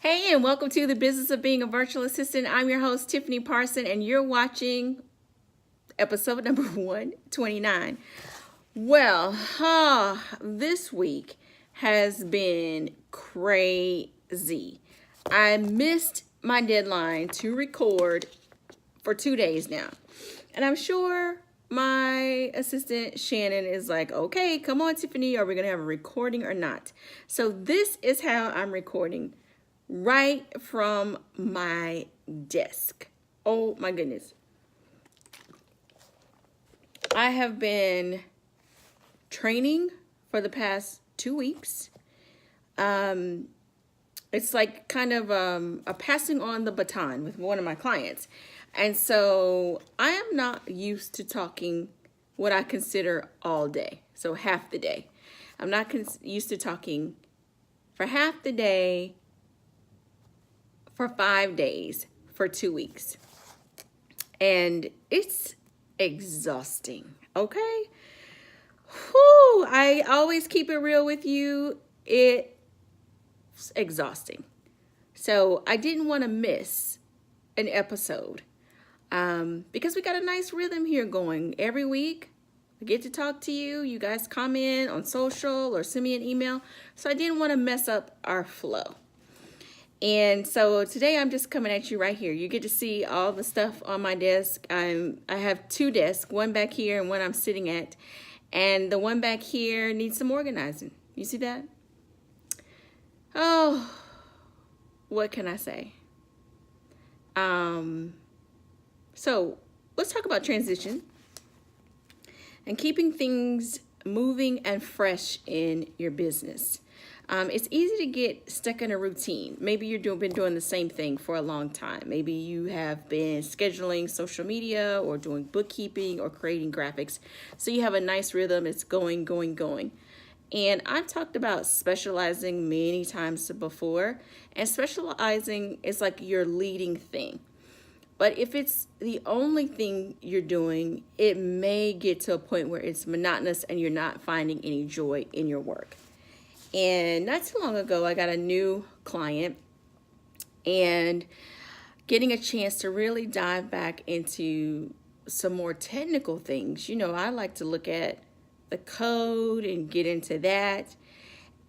Hey, and welcome to the Business of Being a Virtual Assistant. I'm your host, Tiffany Parson, and you're watching episode number 129. Well, this week has been crazy. I missed my deadline to record for 2 days now. And I'm sure my assistant Shannon is like, okay, come on, Tiffany, are we going to have a recording or not? So this is how I'm recording right from my desk. Oh my goodness. I have been training for the past 2 weeks. It's like kind of a passing on the baton with one of my clients. And so I am not used to talking what I consider all day, so half the day. I'm not used to talking for half the day for 5 days for 2 weeks. And it's exhausting, okay? Whew, I always keep it real with you. It's exhausting. So I didn't want to miss an episode because we got a nice rhythm here going. Every week, I get to talk to you. You guys comment on social or send me an email. So I didn't want to mess up our flow. And so today I'm just coming at you right here. You get to see all the stuff on my desk. I have 2 desks, one back here and one I'm sitting at. And the one back here needs some organizing. You see that? Oh, what can I say? So let's talk about transition and keeping things moving and fresh in your business. It's easy to get stuck in a routine. Maybe you've been doing the same thing for a long time. Maybe you have been scheduling social media or doing bookkeeping or creating graphics. So you have a nice rhythm. It's going. And I've talked about specializing many times before. And specializing is like your leading thing. But if it's the only thing you're doing, it may get to a point where it's monotonous and you're not finding any joy in your work. And not too long ago, I got a new client and getting a chance to really dive back into some more technical things. You know, I like to look at the code and get into that.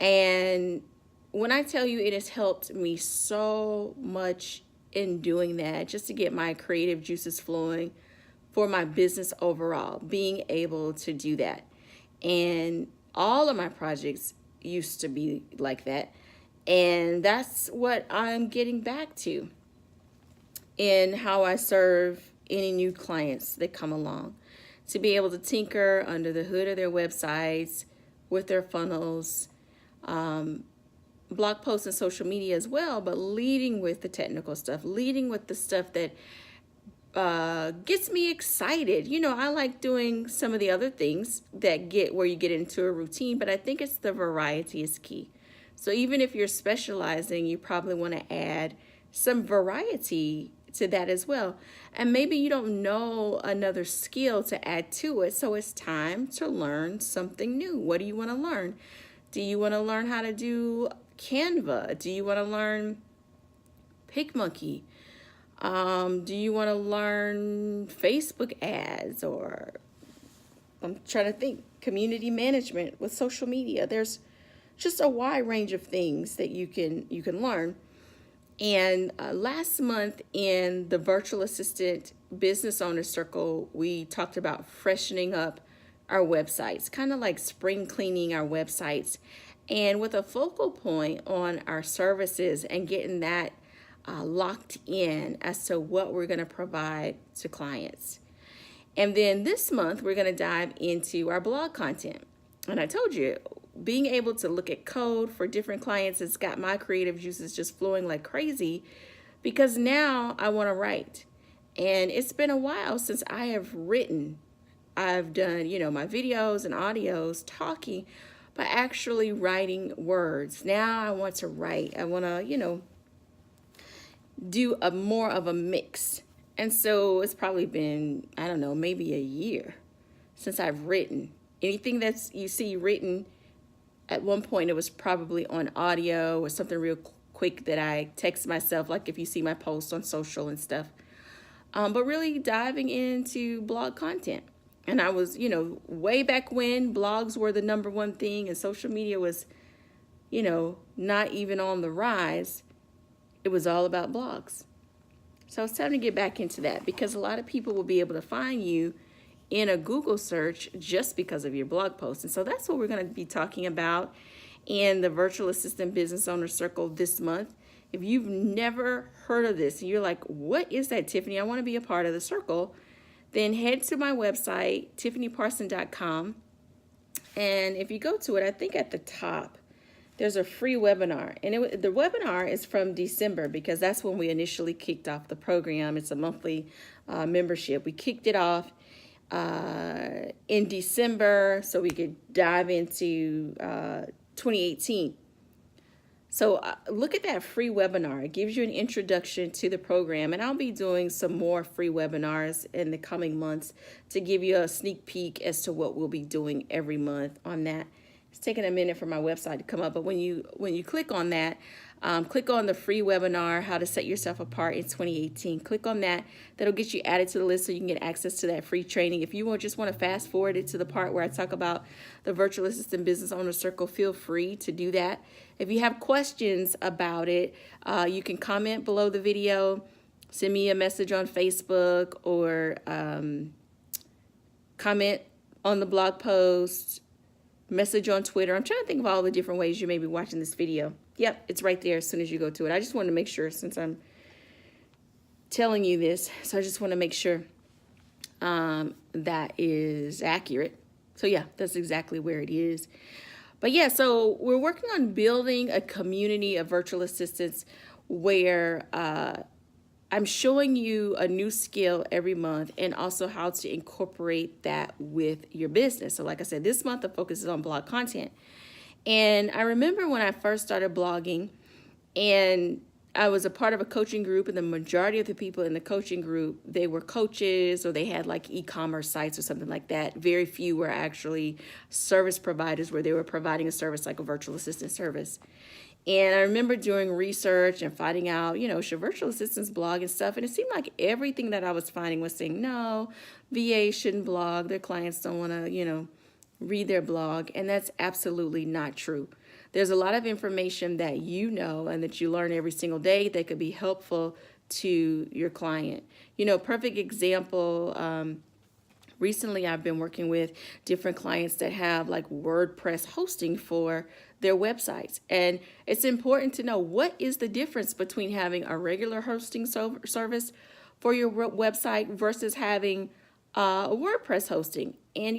And when I tell you it has helped me so much in doing that, just to get my creative juices flowing for my business overall, being able to do that. And all of my projects used to be like that, and that's what I'm getting back to in how I serve any new clients that come along, to be able to tinker under the hood of their websites with their funnels, blog posts and social media as well, but leading with the technical stuff, leading with the stuff that gets me excited. You know, I like doing some of the other things that get where you get into a routine, but I think it's the variety is key. So even if you're specializing, you probably want to add some variety to that as well. And maybe you don't know another skill to add to it, so it's time to learn something new. What do you want to learn? Do you want to learn how to do Canva? Do you want to learn PicMonkey? Do you want to learn Facebook ads, or I'm trying to think, community management with social media? There's just a wide range of things that you can learn. And last month in the Virtual Assistant Business Owner Circle, we talked about freshening up our websites, kind of like spring cleaning our websites, and with a focal point on our services and getting that locked in as to what we're going to provide to clients. And then this month, we're going to dive into our blog content. And I told you, being able to look at code for different clients has got my creative juices just flowing like crazy, because now I want to write. And it's been a while since I have written. I've done, my videos and audios talking, but actually writing words. Now I want to write. I want to, do a more of a mix. And so it's probably been, I don't know, maybe a year since I've written. Anything that's you see written, at one point it was probably on audio or something real quick that I text myself, like if you see my posts on social and stuff. But really diving into blog content. And I was, way back when blogs were the number one thing and social media was, not even on the rise. It was all about blogs. So it's time to get back into that because a lot of people will be able to find you in a Google search just because of your blog post. And so that's what we're going to be talking about in the Virtual Assistant Business Owner Circle this month. If you've never heard of this and you're like, what is that, Tiffany? I want to be a part of the circle. Then head to my website, tiffanyparson.com. And if you go to it, I think at the top, there's a free webinar. And the webinar is from December because that's when we initially kicked off the program. It's a monthly membership. We kicked it off in December so we could dive into 2018. So look at that free webinar. It gives you an introduction to the program, and I'll be doing some more free webinars in the coming months to give you a sneak peek as to what we'll be doing every month on that. It's taking a minute for my website to come up, but when you click on that, click on the free webinar, How to Set Yourself Apart in 2018. Click on that. That'll get you added to the list so you can get access to that free training. If you just want to fast forward it to the part where I talk about the Virtual Assistant Business Owner Circle, feel free to do that. If you have questions about it, you can comment below the video, send me a message on Facebook, or comment on the blog post, message on Twitter. I'm trying to think of all the different ways you may be watching this video. Yep, it's right there as soon as you go to it. I just wanted to make sure, since I'm telling you this, so I just want to make sure that is accurate. So yeah, that's exactly where it is. But yeah, so we're working on building a community of virtual assistants where I'm showing you a new skill every month and also how to incorporate that with your business. So like I said, this month the focus is on blog content. And I remember when I first started blogging and I was a part of a coaching group, and the majority of the people in the coaching group, they were coaches or they had like e-commerce sites or something like that. Very few were actually service providers where they were providing a service like a virtual assistant service. And I remember doing research and finding out, should virtual assistants blog and stuff? And it seemed like everything that I was finding was saying, no, VAs shouldn't blog. Their clients don't want to, read their blog. And that's absolutely not true. There's a lot of information that you know and that you learn every single day that could be helpful to your client. Perfect example, recently I've been working with different clients that have like WordPress hosting for their websites. And it's important to know what is the difference between having a regular hosting service for your website versus having a WordPress hosting. And,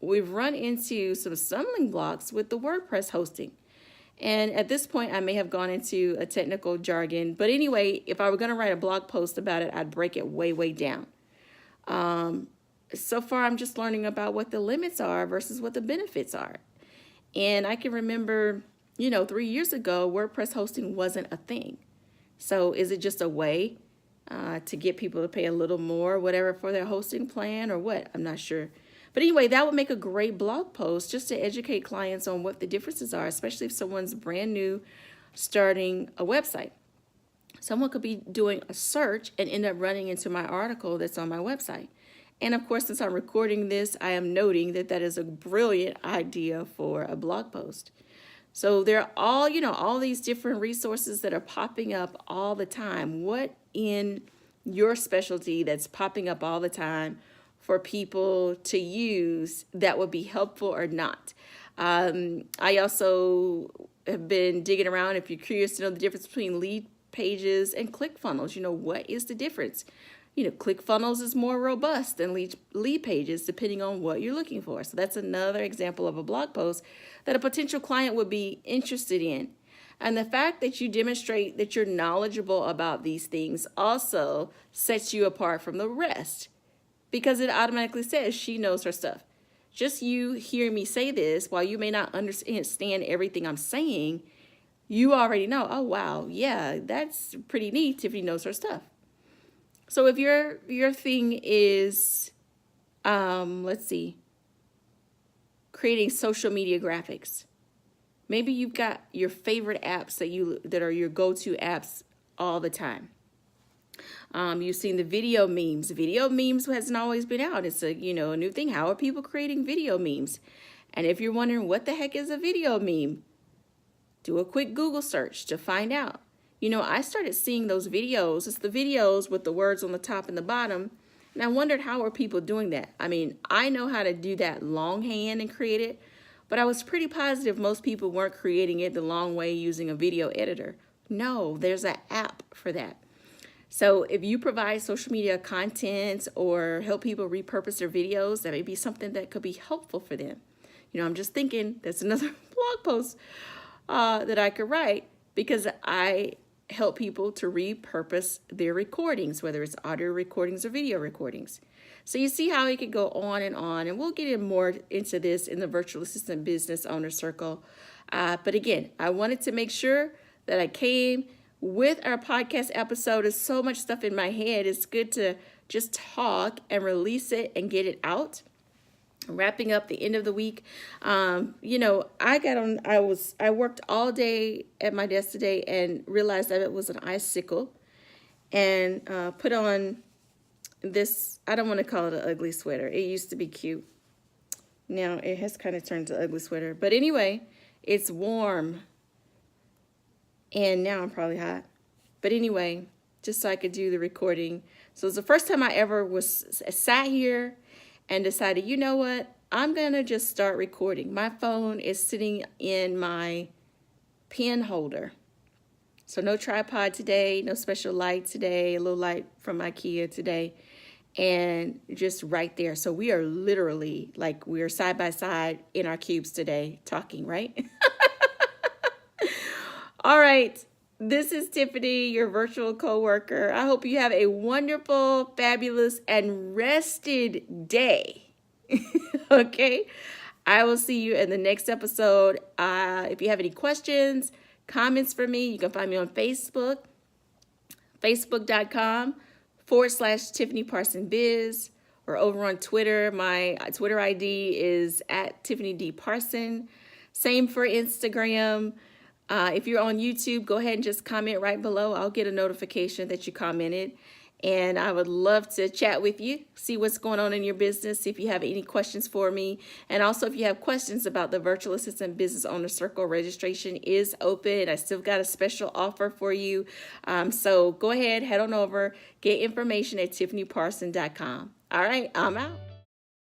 we've run into some stumbling blocks with the WordPress hosting. And at this point, I may have gone into a technical jargon. But anyway, if I were going to write a blog post about it, I'd break it way, way down. So far, I'm just learning about what the limits are versus what the benefits are. And I can remember, 3 years ago, WordPress hosting wasn't a thing. So is it just a way to get people to pay a little more, whatever, for their hosting plan or what? I'm not sure. But anyway, that would make a great blog post just to educate clients on what the differences are, especially if someone's brand new starting a website. Someone could be doing a search and end up running into my article that's on my website. And of course, since I'm recording this, I am noting that that is a brilliant idea for a blog post. So there are all these different resources that are popping up all the time. What in your specialty that's popping up all the time for people to use that would be helpful or not? I also have been digging around. If you're curious to know the difference between lead pages and ClickFunnels, what is the difference? ClickFunnels is more robust than lead pages depending on what you're looking for. So that's another example of a blog post that a potential client would be interested in. And the fact that you demonstrate that you're knowledgeable about these things also sets you apart from the rest, because it automatically says she knows her stuff. Just you hearing me say this, while you may not understand everything I'm saying, you already know, oh, wow, yeah, that's pretty neat. Tiffany knows her stuff. So if your thing is, creating social media graphics, Maybe you've got your favorite apps that are your go-to apps all the time. You've seen the video memes. Video memes hasn't always been out. It's a new thing. How are people creating video memes? And if you're wondering what the heck is a video meme, do a quick Google search to find out. I started seeing those videos. It's the videos with the words on the top and the bottom. And I wondered, how are people doing that? I mean, I know how to do that longhand and create it, but I was pretty positive most people weren't creating it the long way using a video editor. No, there's an app for that. So if you provide social media content or help people repurpose their videos, that may be something that could be helpful for them. I'm just thinking that's another blog post that I could write, because I help people to repurpose their recordings, whether it's audio recordings or video recordings. So you see how it could go on, and we'll get more into this in the Virtual Assistant Business Owner Circle. But again, I wanted to make sure that I came with our podcast episode. There's so much stuff in my head. It's good to just talk and release it and get it out. Wrapping up the end of the week, I worked all day at my desk today and realized that it was an icicle, and put on this, I don't want to call it an ugly sweater. It used to be cute. Now it has kind of turned to ugly sweater. But anyway, it's warm. And now I'm probably hot. But anyway, just so I could do the recording. So it's the first time I ever sat here and decided, you know what? I'm going to just start recording. My phone is sitting in my pen holder. So no tripod today, no special light today, a little light from IKEA today, and just right there. So we are literally we're side by side in our cubes today talking, right? All right. This is Tiffany, your virtual coworker. I hope you have a wonderful, fabulous, and rested day. Okay? I will see you in the next episode. If you have any questions, comments for me, you can find me on Facebook, facebook.com/Tiffany Parson Biz, or over on Twitter. My Twitter ID is @TiffanyD Parson. Same for Instagram. If you're on YouTube, go ahead and just comment right below. I'll get a notification that you commented. And I would love to chat with you, see what's going on in your business, see if you have any questions for me. And also, if you have questions about the Virtual Assistant Business Owner Circle, registration is open. I still got a special offer for you. So go ahead, head on over, get information at tiffanyparson.com. All right, I'm out.